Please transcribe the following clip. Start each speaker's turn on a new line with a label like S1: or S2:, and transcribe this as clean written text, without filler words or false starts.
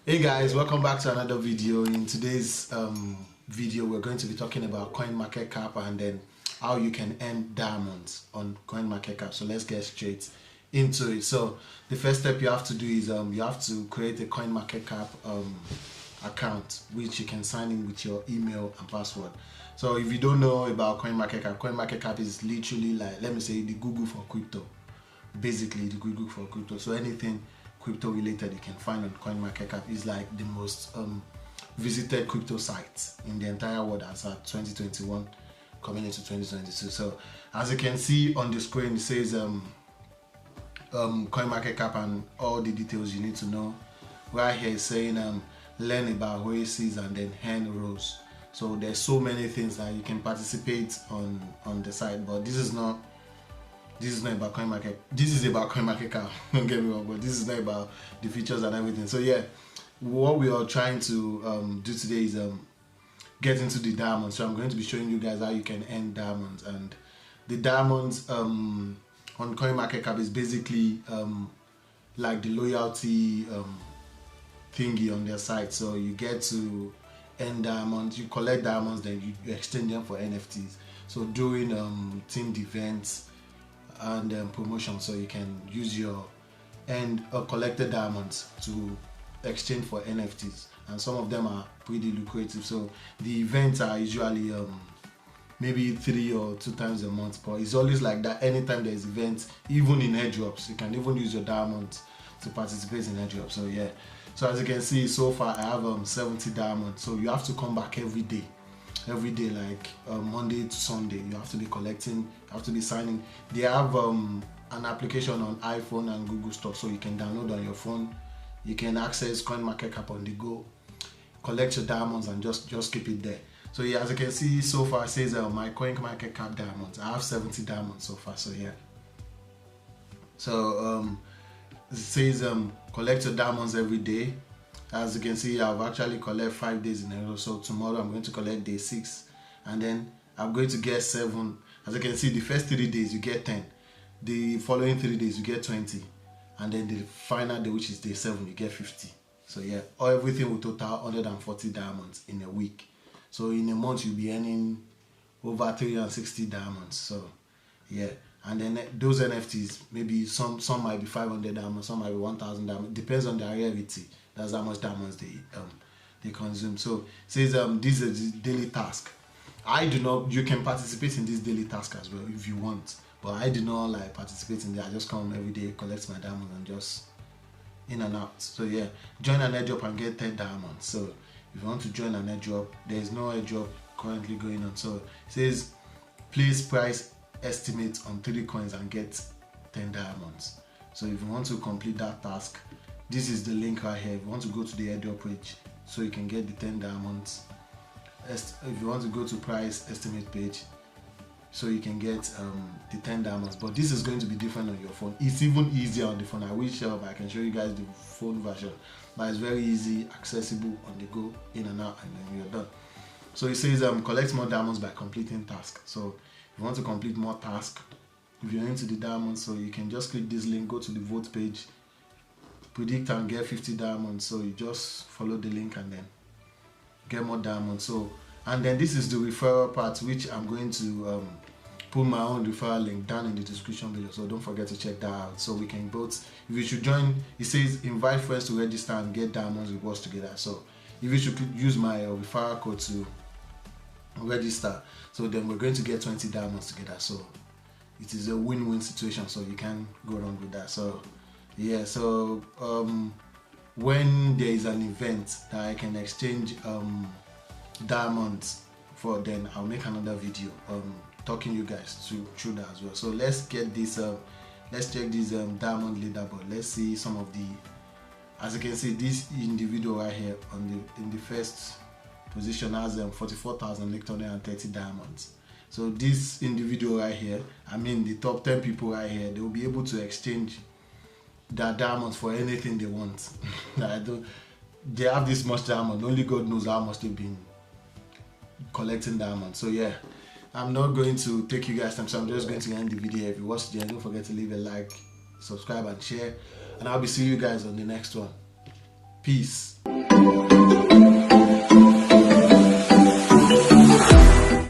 S1: Hey guys, welcome back to another video. In today's video, we're going to be talking about coinmarketcap and then how you can earn diamonds on coinmarketcap. So let's get straight into it. So the first step you have to do is you have to create a coinmarketcap account, which you can sign in with your email and password. So if you don't know about coinmarketcap is literally like, let me say, the Google for crypto. Basically the Google for crypto. So anything crypto related you can find on coinmarketcap. Is like the most visited crypto site in the entire world as at 2021 coming into 2022. So as you can see on the screen, it says coinmarketcap and all the details you need to know. Right here is saying learn about races and then earn rows. So there's so many things that you can participate on the site, but this is not about CoinMarket. This is about CoinMarketCap. Don't get me wrong, but this is not about the features and everything. So yeah, what we are trying to do today is get into the diamonds. So I'm going to be showing you guys how you can earn diamonds. And the diamonds on CoinMarketCap is basically like the loyalty thingy on their site. So you get to earn diamonds, you collect diamonds, then you exchange them for NFTs. So during themed events and promotion, so you can use your collected diamonds to exchange for NFTs, and some of them are pretty lucrative. So the events are usually maybe 3 or 2 times a month, but it's always like that. Anytime there's events, even in airdrops, you can even use your diamonds to participate in airdrops. So yeah, so as you can see, so far I have 70 diamonds. So you have to come back every day, like Monday to Sunday. You have to be collecting, you have to be signing. They have an application on iPhone and Google Store, so you can download on your phone. You can access CoinMarketCap on the go, collect your diamonds and just keep it there. So yeah, as you can see, so far it says my CoinMarketCap diamonds. I have 70 diamonds so far. So yeah, so it says collect your diamonds every day. As you can see, I've actually collected 5 days in a row. So tomorrow I'm going to collect day 6, and then I'm going to get 7. As you can see, the first 3 days you get 10, the following 3 days you get 20, and then the final day, which is day 7, you get 50. So yeah, everything will total 140 diamonds in a week. So in a month you'll be earning over 360 diamonds. So yeah, and then those NFTs, maybe some might be 500 diamonds, some might be 1000 diamonds, depends on their rarity. That's how much diamonds they consume. So it says this is the daily task. You can participate in this daily task as well if you want, but I do not like participate in that. I just come every day, collect my diamonds and just in and out. So yeah, join an airdrop and get 10 diamonds. So if you want to join an airdrop, there is no airdrop currently going on. So it says place price estimate on 3 coins and get 10 diamonds. So if you want to complete that task, this is the link right here. If you want to go to the airdrop page so you can get the 10 diamonds. If you want to go to price estimate page so you can get the 10 diamonds, but this is going to be different on your phone. It's even easier on the phone. I wish I can show you guys the phone version, but it's very easy, accessible on the go, in and out, and then you're done. So it says collect more diamonds by completing tasks. So if you want to complete more tasks, if you're into the diamonds, so you can just click this link, go to the vote page, predict and get 50 diamonds. So you just follow the link and then get more diamonds. So, and then this is the referral part, which I'm going to put my own referral link down in the description below, so don't forget to check that out. So we can both, if you should join, it says invite friends to register and get diamonds rewards together. So if you should use my referral code to register, so then we're going to get 20 diamonds together. So it is a win-win situation, so you can't go wrong with that. So yeah, so when there is an event that I can exchange diamonds for, then I'll make another video talking you guys through that as well. So let's get this let's check this diamond leaderboard. Let's see some of the, as you can see, this individual right here in the first position has 44,830 diamonds. So this individual right here, I mean the top 10 people right here, they will be able to exchange their diamonds for anything they want. They have this much diamond, only God knows how much they've been collecting diamonds. So yeah, I'm not going to take you guys time, so I'm just going to end the video. If you watched it, don't forget to leave a like, subscribe and share, and I'll be seeing you guys on the next one. Peace. you.